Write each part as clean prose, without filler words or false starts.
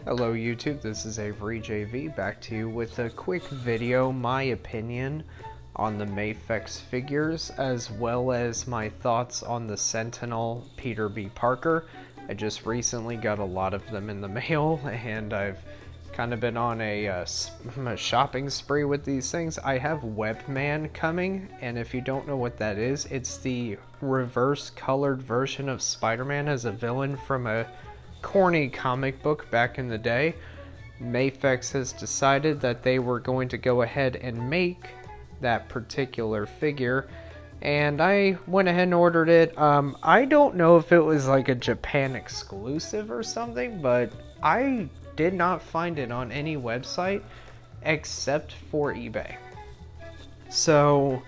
Hello YouTube, this is Avery JV back to you with a quick video, my opinion on the MAFEX figures as well as my thoughts on the Sentinel Peter B. Parker. I just recently got a lot of them in the mail and I've kind of been on a shopping spree with these things. I have Webman coming, and if you don't know what that is, it's the reverse colored version of Spider-Man as a villain from a corny comic book back in the day. MAFEX has decided that they were going to go ahead and make that particular figure, and I went ahead and ordered it. I don't know if it was like a Japan exclusive or something, but I did not find it on any website except for eBay. So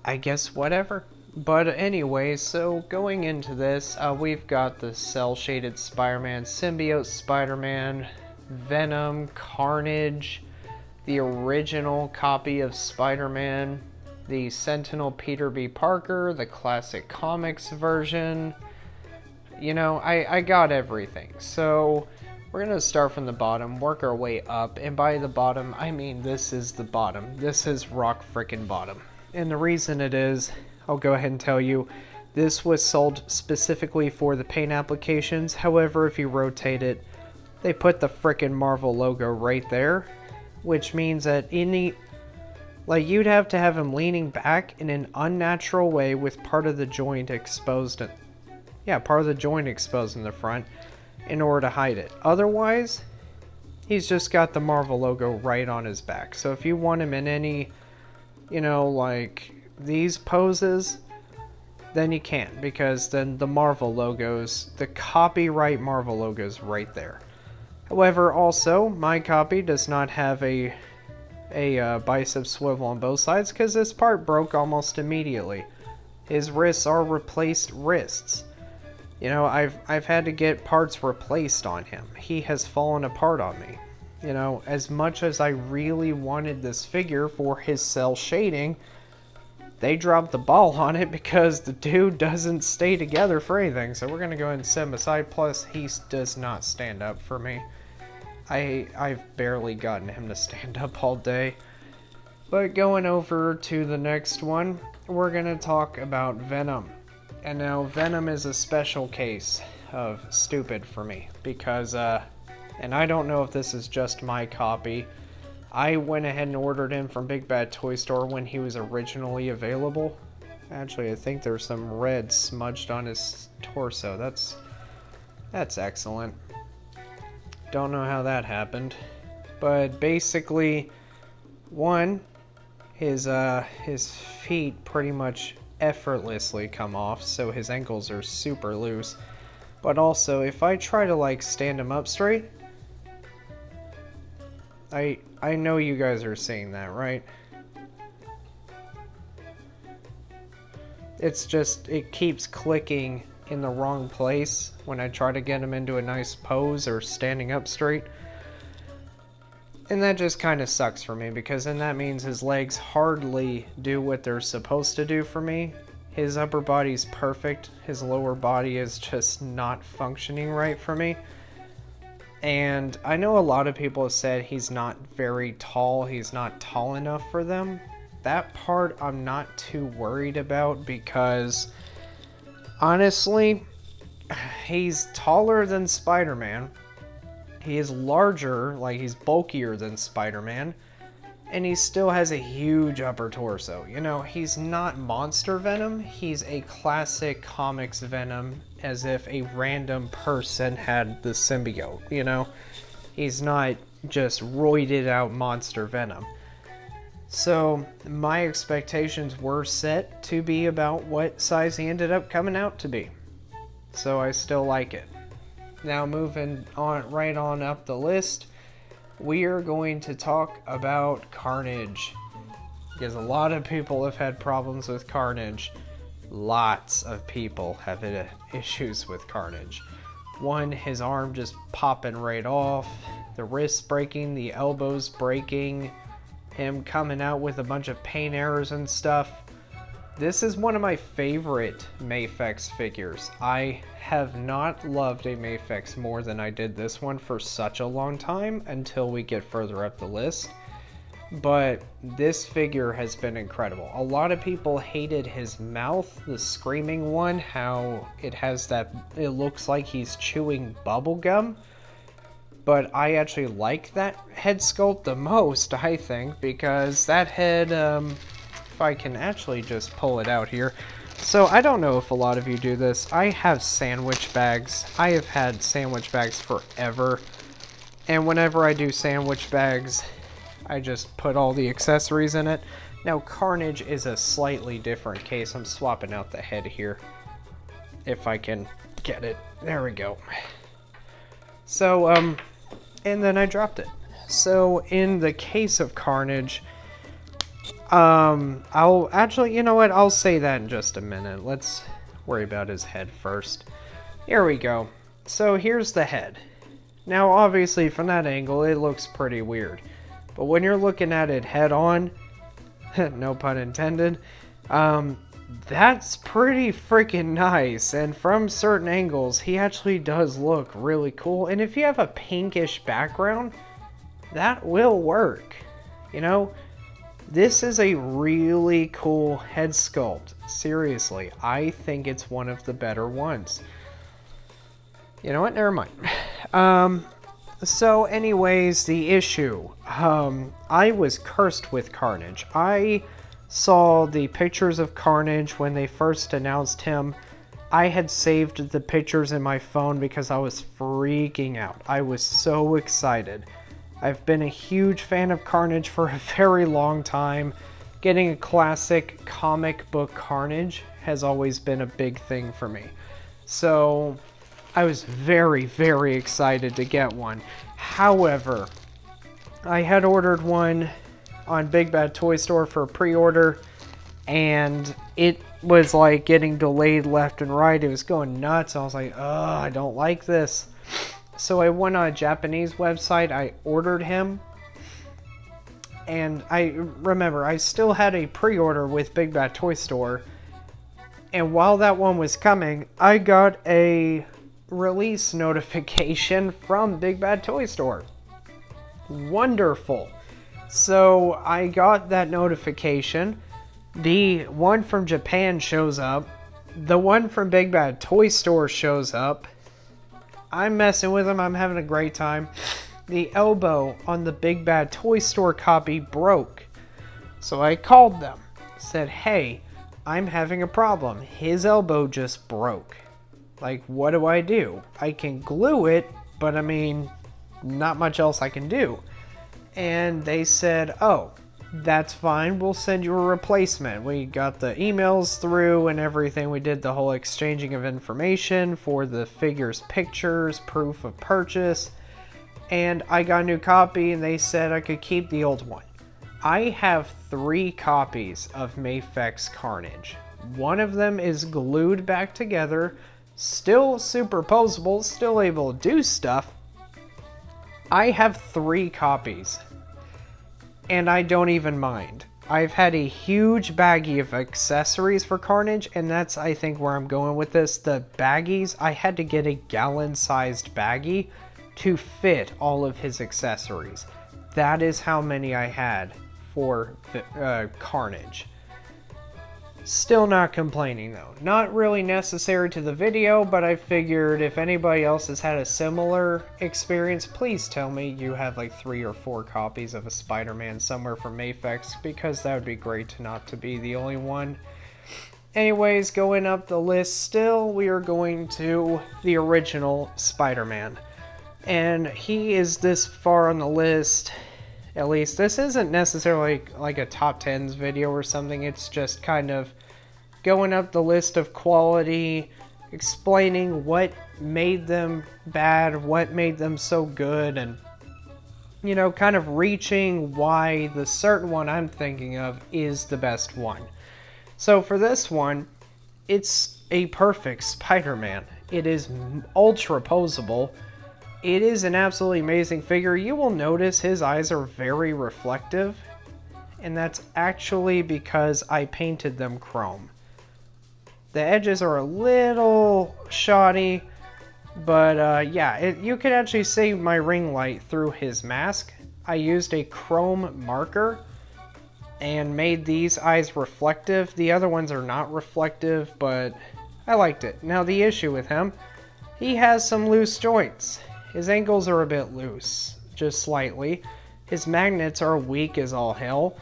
I guess whatever. But anyway, so going into this, we've got the cel-shaded Spider-Man, Symbiote Spider-Man, Venom, Carnage, the original copy of Spider-Man, the Sentinel Peter B. Parker, the classic comics version. You know, I got everything. So we're going to start from the bottom, work our way up, and by the bottom, I mean this is the bottom. This is rock frickin' bottom. And the reason it is, I'll go ahead and tell you, this was sold specifically for the paint applications. However, if you rotate it, they put the frickin' Marvel logo right there, which means that you'd have to have him leaning back in an unnatural way with part of the joint exposed. Part of the joint exposed in the front in order to hide it. Otherwise, he's just got the Marvel logo right on his back. So if you want him in any, like these poses, then you can, because then the Marvel logos, the copyright Marvel logos right there. However, also, my copy does not have a bicep swivel on both sides because this part broke almost immediately. His wrists are replaced wrists. I've had to get parts replaced on him. He has fallen apart on me. As much as I really wanted this figure for his cel shading, they dropped the ball on it because the dude doesn't stay together for anything. So we're going to go ahead and set him aside. Plus, he does not stand up for me. I've barely gotten him to stand up all day. But going over to the next one, we're going to talk about Venom. And now Venom is a special case of stupid for me because, and I don't know if this is just my copy. I went ahead and ordered him from Big Bad Toy Store when he was originally available. Actually, I think there's some red smudged on his torso. That's excellent. Don't know how that happened. But basically, his feet pretty much effortlessly come off, so his ankles are super loose. But also, if I try to stand him up straight, I know you guys are seeing that, right? It's just, it keeps clicking in the wrong place when I try to get him into a nice pose or standing up straight. And that just kind of sucks for me, because then that means his legs hardly do what they're supposed to do for me. His upper body's perfect. His lower body is just not functioning right for me. And I know a lot of people have said he's not very tall. He's not tall enough for them. That part I'm not too worried about because, honestly, he's taller than Spider-Man. He is larger, he's bulkier than Spider-Man, and he still has a huge upper torso. He's not monster Venom, he's a classic comics Venom, as if a random person had the symbiote, He's not just roided out monster Venom. So, my expectations were set to be about what size he ended up coming out to be. So I still like it. Now moving on right on up the list, we are going to talk about Carnage. Because a lot of people have had problems with Carnage. Lots of people have had issues with Carnage. One, his arm just popping right off, the wrists breaking, the elbows breaking, him coming out with a bunch of paint errors and stuff. This is one of my favorite MAFEX figures. I have not loved a MAFEX more than I did this one for such a long time until we get further up the list. But this figure has been incredible. A lot of people hated his mouth, the screaming one, how it has that, it looks like he's chewing bubble gum. But I actually like that head sculpt the most, I think, because that head, if I can actually just pull it out here. So I don't know if a lot of you do this. I have sandwich bags. I have had sandwich bags forever. And whenever I do sandwich bags, I just put all the accessories in it. Now Carnage is a slightly different case. I'm swapping out the head here. If I can get it. There we go. So, and then I dropped it. So in the case of Carnage, I'll actually, you know what? I'll say that in just a minute. Let's worry about his head first. Here we go. So here's the head. Now obviously from that angle it looks pretty weird. But when you're looking at it head on, no pun intended, that's pretty freaking nice. And from certain angles, he actually does look really cool. And if you have a pinkish background, that will work. You know, this is a really cool head sculpt. Seriously, I think it's one of the better ones. You know what? Never mind. So anyways, the issue. I was cursed with Carnage. I saw the pictures of Carnage when they first announced him. I had saved the pictures in my phone because I was freaking out. I was so excited. I've been a huge fan of Carnage for a very long time. Getting a classic comic book Carnage has always been a big thing for me. So I was very, very excited to get one. However, I had ordered one on Big Bad Toy Store for a pre-order, and it was like getting delayed left and right. It was going nuts. I was like, oh, I don't like this. So I went on a Japanese website. I ordered him, and I remember I still had a pre-order with Big Bad Toy Store, and while that one was coming, I got a release notification from Big Bad Toy Store. Wonderful. So I got that notification. The one from Japan shows up. The one from Big Bad Toy Store shows up. I'm messing with them. I'm having a great time. The elbow on the Big Bad Toy Store copy broke. So I called them. Said, hey, I'm having a problem. His elbow just broke. Like, what do I do? I can glue it, but I mean, not much else I can do. And they said, oh, that's fine. We'll send you a replacement. We got the emails through and everything. We did the whole exchanging of information for the figures, pictures, proof of purchase. And I got a new copy and they said I could keep the old one. I have 3 copies of MAFEX Carnage. One of them is glued back together. Still superposable, still able to do stuff. I have 3 copies, and I don't even mind. I've had a huge baggie of accessories for Carnage, and that's, I think, where I'm going with this. The baggies, I had to get a gallon-sized baggie to fit all of his accessories. That is how many I had for Carnage. Still not complaining though. Not really necessary to the video, but I figured if anybody else has had a similar experience, please tell me you have like 3 or 4 copies of a Spider-Man somewhere from MAFEX, because that would be great to not to be the only one. Anyways, going up the list still, we are going to the original Spider-Man. And he is this far on the list. At least this isn't necessarily like a top 10s video or something. It's just kind of going up the list of quality, explaining what made them bad, what made them so good, and, you know, kind of reaching why the certain one I'm thinking of is the best one. So for this one, it's a perfect Spider-Man. It is ultra posable. It is an absolutely amazing figure. You will notice his eyes are very reflective, and that's actually because I painted them chrome. The edges are a little shoddy, but yeah, you can actually see my ring light through his mask. I used a chrome marker and made these eyes reflective. The other ones are not reflective, but I liked it. Now the issue with him, he has some loose joints. His ankles are a bit loose, just slightly. His magnets are weak as all hell.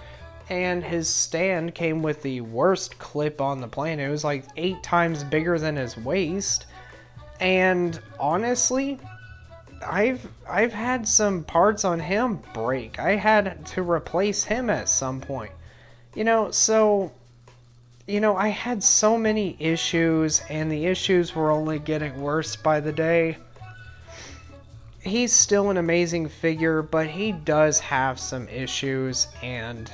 And his stand came with the worst clip on the planet. It was like 8 times bigger than his waist. And honestly, I've had some parts on him break. I had to replace him at some point. I had so many issues, and the issues were only getting worse by the day. He's still an amazing figure, but he does have some issues, and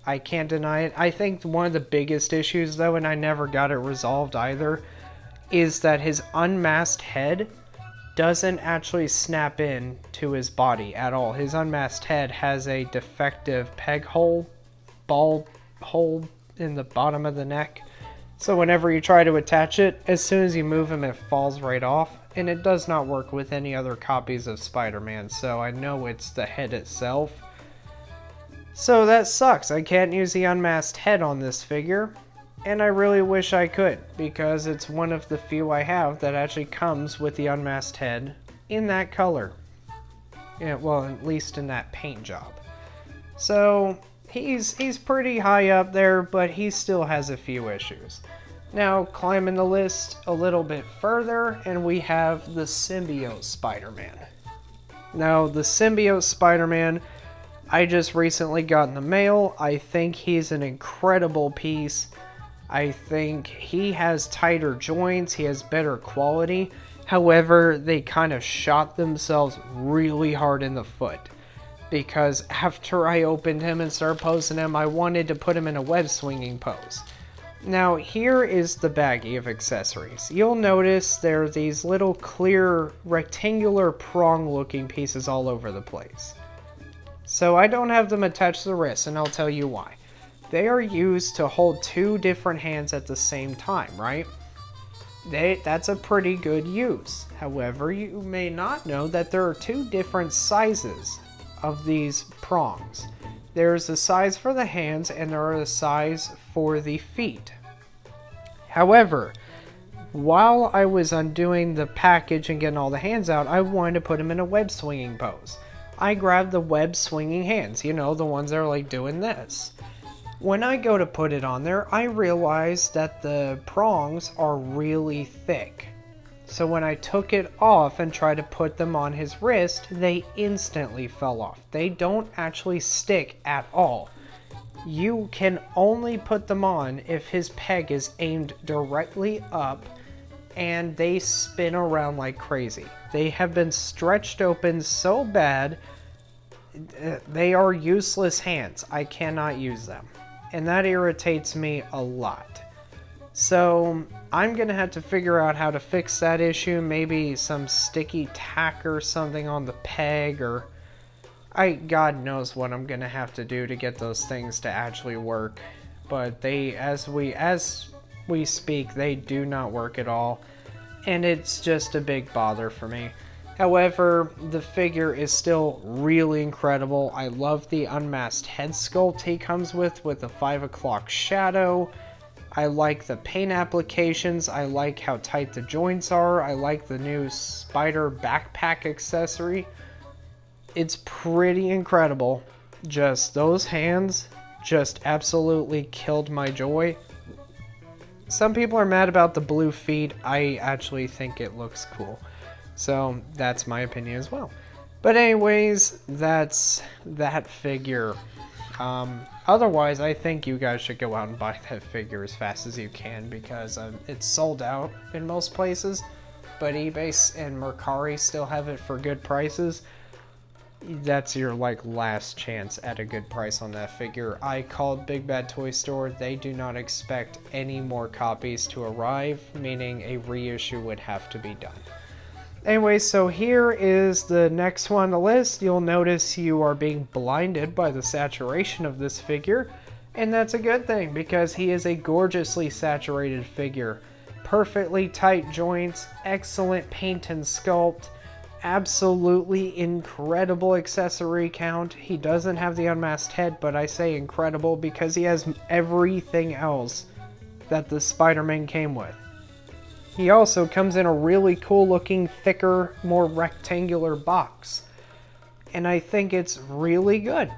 I can't deny it. I think one of the biggest issues, though, and I never got it resolved either, is that his unmasked head doesn't actually snap in to his body at all. His unmasked head has a defective peg hole, ball hole in the bottom of the neck. So whenever you try to attach it, as soon as you move him, it falls right off. And it does not work with any other copies of Spider-Man, so I know it's the head itself. So that sucks. I can't use the unmasked head on this figure, and I really wish I could, because it's one of the few I have that actually comes with the unmasked head in that color. Yeah, well, at least in that paint job. So he's pretty high up there, but he still has a few issues. Now, climbing the list a little bit further, and we have the Symbiote Spider-Man. Now, the Symbiote Spider-Man, I just recently got in the mail. I think he's an incredible piece. I think he has tighter joints, he has better quality. However, they kind of shot themselves really hard in the foot. Because after I opened him and started posing him, I wanted to put him in a web swinging pose. Now, here is the baggie of accessories. You'll notice there are these little clear rectangular prong looking pieces all over the place. So I don't have them attached to the wrist, and I'll tell you why. They are used to hold 2 different hands at the same time, right? That's a pretty good use. However, you may not know that there are 2 different sizes of these prongs. There's a size for the hands, and there are a size for the feet. However, while I was undoing the package and getting all the hands out, I wanted to put him in a web swinging pose. I grabbed the web swinging hands, the ones that are like doing this. When I go to put it on there, I realized that the prongs are really thick. So when I took it off and tried to put them on his wrist, they instantly fell off. They don't actually stick at all. You can only put them on if his peg is aimed directly up, and they spin around like crazy. They have been stretched open so bad, they are useless hands. I cannot use them. And that irritates me a lot. So I'm going to have to figure out how to fix that issue. Maybe some sticky tack or something on the peg, or God knows what I'm going to have to do to get those things to actually work. But as we speak, they do not work at all. And it's just a big bother for me. However, the figure is still really incredible. I love the unmasked head sculpt he comes with the 5 o'clock shadow. I like the paint applications. I like how tight the joints are. I like the new spider backpack accessory. It's pretty incredible. Just those hands just absolutely killed my joy. Some people are mad about the blue feet. I actually think it looks cool. So that's my opinion as well. But anyways, that's that figure. Otherwise, I think you guys should go out and buy that figure as fast as you can, because it's sold out in most places. But eBay and Mercari still have it for good prices. That's your last chance at a good price on that figure. I called Big Bad Toy Store. They do not expect any more copies to arrive, meaning a reissue would have to be done. Anyway, so here is the next one on the list. You'll notice you are being blinded by the saturation of this figure, and that's a good thing because he is a gorgeously saturated figure. perfectly tight joints, excellent paint and sculpt, absolutely incredible accessory count. He doesn't have the unmasked head, but I say incredible because he has everything else that the Spider-Man came with. He also comes in a really cool looking, thicker, more rectangular box. And I think it's really good.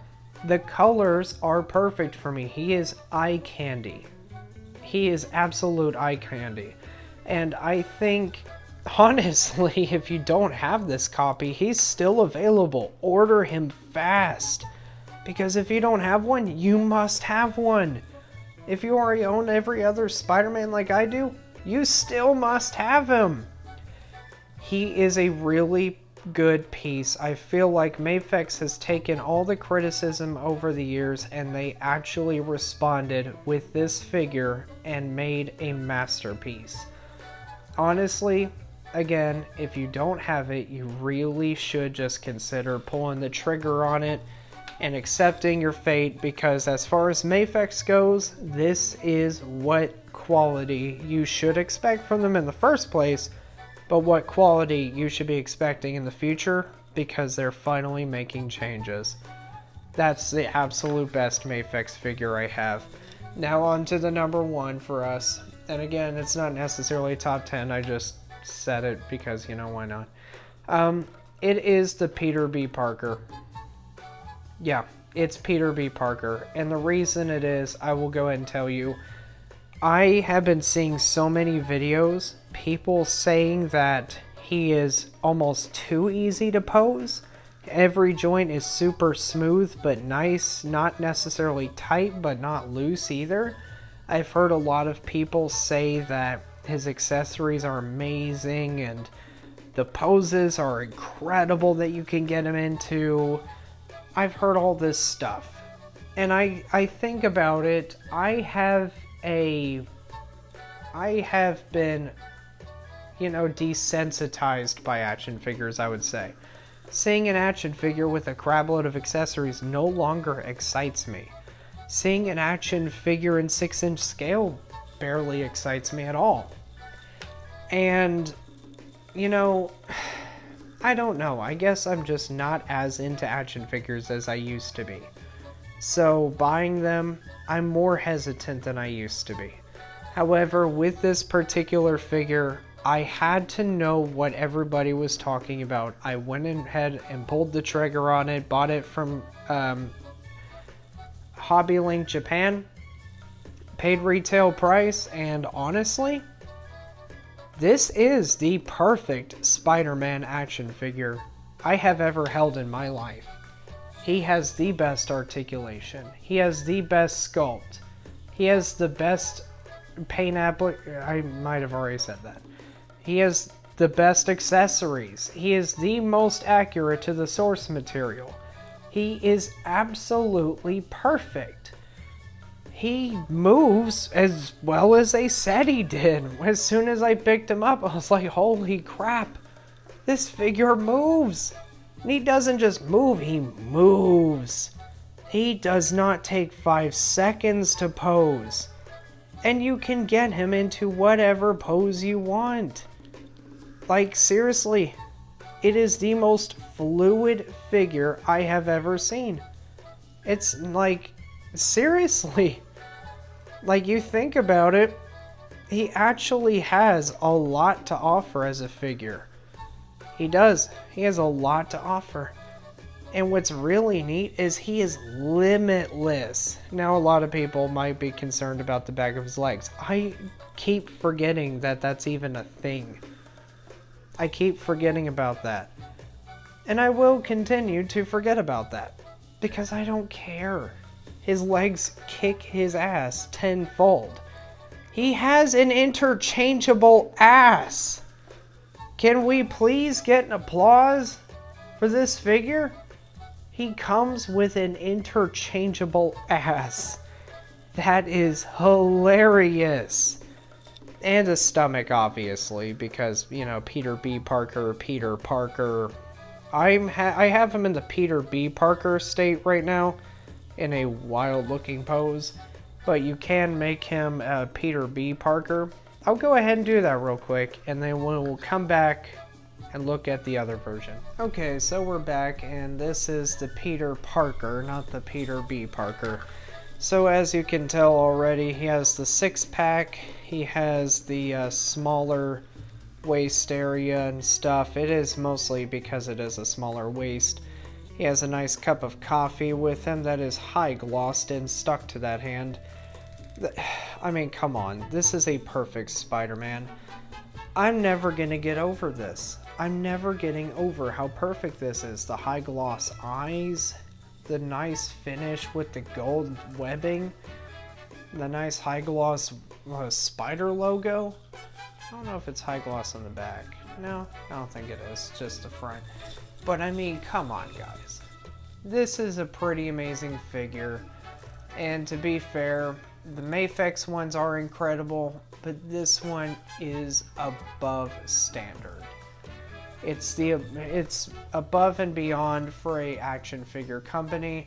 The colors are perfect for me. He is eye candy. He is absolute eye candy. And I think, honestly, if you don't have this copy, he's still available. Order him fast. Because if you don't have one, you must have one. If you already own every other Spider-Man like I do, you still must have him. He is a really good piece. I feel like MAFEX has taken all the criticism over the years and they actually responded with this figure and made a masterpiece. Honestly, again, if you don't have it, you really should just consider pulling the trigger on it and accepting your fate, because as far as MAFEX goes, this is what quality you should expect from them in the first place, but what quality you should be expecting in the future, because they're finally making changes. That's the absolute best MAFEX figure I have. Now on to the number one for us. And again, it's not necessarily top 10, I just said it because, you know, why not? It is the Peter B. Parker. Yeah, it's Peter B. Parker. And the reason it is, I will go ahead and tell you. I have been seeing so many videos, people saying that he is almost too easy to pose. Every joint is super smooth but nice, not necessarily tight but not loose either. I've heard a lot of people say that his accessories are amazing and the poses are incredible that you can get him into. I've heard all this stuff. And I think about it, I have been, you know, desensitized by action figures, I would say. Seeing an action figure with a crabload of accessories no longer excites me. Seeing an action figure in 6-inch scale barely excites me at all. And, you know, I don't know. I guess I'm just not as into action figures as I used to be. So buying them, I'm more hesitant than I used to be. However, with this particular figure, I had to know what everybody was talking about. I went ahead and pulled the trigger on it, bought it from Hobby Link Japan, paid retail price, and honestly, this is the perfect Spider-Man action figure I have ever held in my life. He has the best articulation. He has the best sculpt. He has the best paint I might have already said that. He has the best accessories. He is the most accurate to the source material. He is absolutely perfect. He moves as well as they said he did. As soon as I picked him up, I was like, holy crap, this figure moves. And he doesn't just move, he moves. He does not take 5 seconds to pose. And you can get him into whatever pose you want. Like, seriously, it is the most fluid figure I have ever seen. It's like, seriously, like, you think about it, he actually has a lot to offer as a figure. He does. He has a lot to offer. And what's really neat is he is limitless. Now, a lot of people might be concerned about the back of his legs. I keep forgetting that that's even a thing. I keep forgetting about that. And I will continue to forget about that. Because I don't care. His legs kick his ass tenfold. He has an interchangeable ass. Can we please get an applause for this figure? He comes with an interchangeable ass. That is hilarious. And a stomach, obviously, because, you know, Peter B. Parker, Peter Parker. I have him in the Peter B. Parker state right now, in a wild-looking pose. But you can make him Peter B. Parker. I'll go ahead and do that real quick, and then we'll come back and look at the other version. Okay, so we're back, and this is the Peter Parker, not the Peter B. Parker. So as you can tell already, he has the six-pack, he has the smaller waist area and stuff. It is mostly because it is a smaller waist. He has a nice cup of coffee with him that is high glossed and stuck to that hand. I mean, come on, this is a perfect Spider-Man. I'm never gonna get over this. I'm never getting over how perfect this is. The high gloss eyes, the nice finish with the gold webbing, the nice high gloss spider logo. I don't know if it's high gloss on the back. No, I don't think it is, just the front. But I mean, come on guys. This is a pretty amazing figure. And to be fair, the MAFEX ones are incredible, but this one is above standard. It's above and beyond for a action figure company.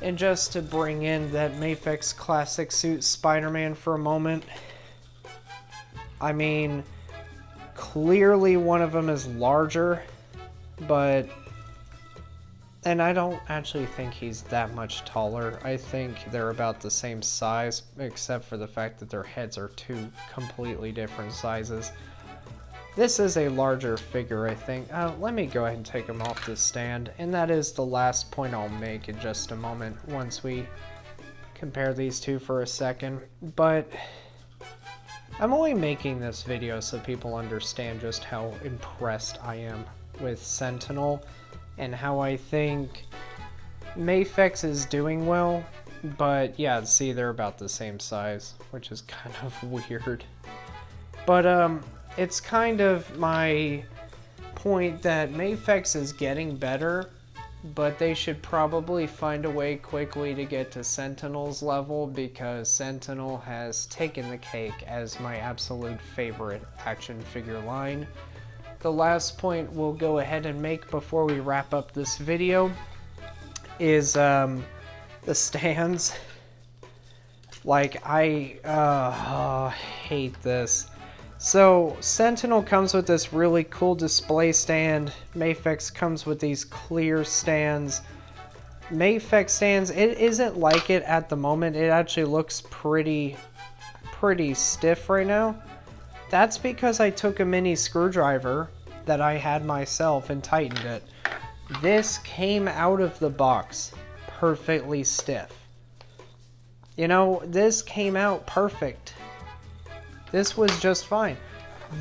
And just to bring in that MAFEX classic suit Spider-Man for a moment, I mean, clearly one of them is larger, and I don't actually think he's that much taller. I think they're about the same size, except for the fact that their heads are two completely different sizes. This is a larger figure, I think. Let me go ahead and take him off the stand, and that is the last point I'll make in just a moment once we compare these two for a second. But I'm only making this video so people understand just how impressed I am with Sentinel and how I think MAFEX is doing well. But yeah, see, they're about the same size, which is kind of weird. But it's kind of my point that MAFEX is getting better, but they should probably find a way quickly to get to Sentinel's level, because Sentinel has taken the cake as my absolute favorite action figure line. The last point we'll go ahead and make before we wrap up this video is the stands. Like, I hate this. So, Sentinel comes with this really cool display stand. MAFEX comes with these clear stands. MAFEX stands, it isn't like it at the moment. It actually looks pretty stiff right now. That's because I took a mini screwdriver that I had myself and tightened it. This came out of the box perfectly stiff. You know, this came out perfect. This was just fine.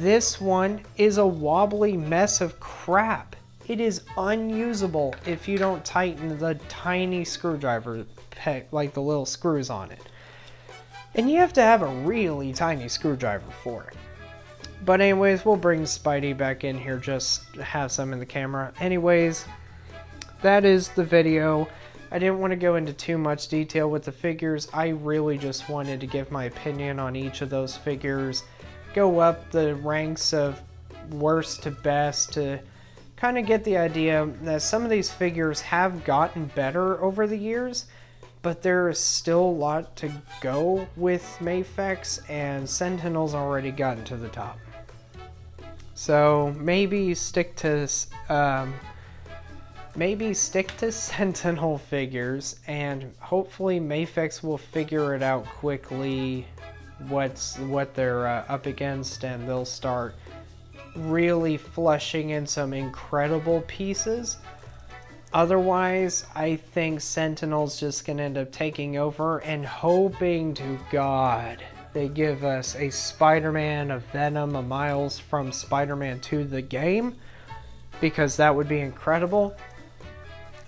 This one is a wobbly mess of crap. It is unusable if you don't tighten the tiny screwdriver, like the little screws on it. And you have to have a really tiny screwdriver for it. But anyways, we'll bring Spidey back in here, just have some in the camera. Anyways, that is the video. I didn't want to go into too much detail with the figures. I really just wanted to give my opinion on each of those figures, go up the ranks of worst to best to kind of get the idea that some of these figures have gotten better over the years, but there is still a lot to go with MAFEX, and Sentinel's already gotten to the top. So maybe stick to Sentinel figures, and hopefully MAFEX will figure it out quickly what they're up against, and they'll start really flushing in some incredible pieces. Otherwise, I think Sentinel's just going to end up taking over, and hoping to God they give us a Spider-Man, a Venom, a Miles from Spider-Man 2 the game, because that would be incredible.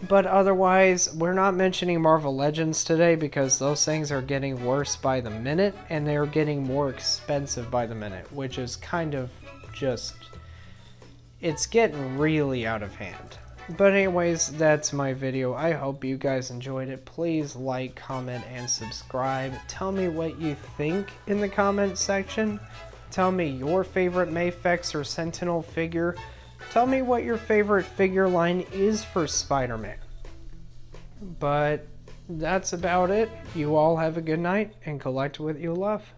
But otherwise, we're not mentioning Marvel Legends today because those things are getting worse by the minute, and they're getting more expensive by the minute, which is kind of just, it's getting really out of hand. But anyways, that's my video. I hope you guys enjoyed it. Please like, comment, and subscribe. Tell me what you think in the comment section. Tell me your favorite MAFEX or Sentinel figure. Tell me what your favorite figure line is for Spider-Man. But that's about it. You all have a good night and collect what you love.